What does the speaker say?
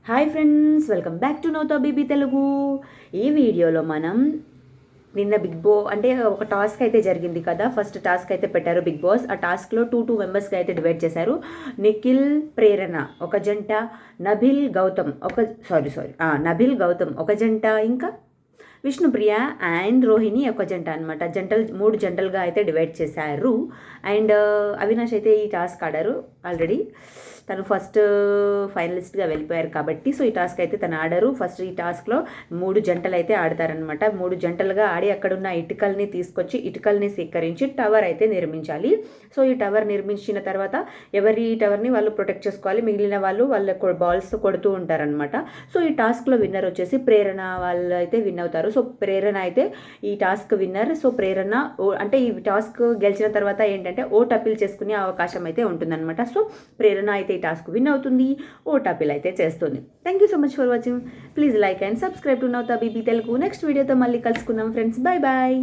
Hi friends, welcome back to నోతో BB Telugu. ఈ వీడియోలో మనం నిన్న అంటే ఒక టాస్క్ అయితే జరిగింది కదా. ఫస్ట్ టాస్క్ అయితే పెట్టారు బిగ్ బాస్. ఆ టాస్క్లో టూ మెంబర్స్గా అయితే డివైడ్ చేశారు. నిఖిల్, ప్రేరణ ఒక జంట, నబిల్ గౌతమ్ నబిల్ గౌతమ్ ఒక జంట, ఇంకా విష్ణుప్రియ అండ్ రోహిణి ఒక జంట అనమాట. మూడు జంటలుగా అయితే డివైడ్ చేశారు. అండ్ అవినాష్ అయితే ఈ టాస్క్ ఆడారు ఆల్రెడీ. తను ఫస్ట్ ఫైనలిస్ట్గా వెళ్ళిపోయారు కాబట్టి సో ఈ టాస్క్ అయితే తను ఆడారు. ఫస్ట్ ఈ టాస్క్లో 3 జంటలు అయితే ఆడతారనమాట. 3 జంటలుగా ఆడి అక్కడున్న ఇటుకల్ని తీసుకొచ్చి ఇటుకల్ని సేకరించి టవర్ అయితే నిర్మించాలి. సో ఈ టవర్ నిర్మించిన తర్వాత ఎవరి టవర్ని వాళ్ళు ప్రొటెక్ట్ చేసుకోవాలి. మిగిలిన వాళ్ళు వాళ్ళ బాల్స్ కొడుతూ ఉంటారనమాట. సో ఈ టాస్క్లో విన్నర్ వచ్చేసి ప్రేరణ వాళ్ళు అయితే విన్ అవుతారు. సో ప్రేరణ అయితే ఈ టాస్క్ విన్నర్. సో ప్రేరణ అంటే ఈ టాస్క్ గెలిచిన తర్వాత ఏంటంటే ఓట్ అప్పీల్ చేసుకునే అవకాశం అయితే ఉంటుందన్నమాట. సో ప్రేరణ అయితే ఈ టాస్క్ విన్ అవుతుంది, ఓట్ అప్పీల్ అయితే చేస్తుంది. Thank you so much for watching. Please like and subscribe to నౌతా బీబీ తెలుగు. నెక్స్ట్ వీడియోతో మళ్ళీ కలుసుకుందాం ఫ్రెండ్స్. Bye bye.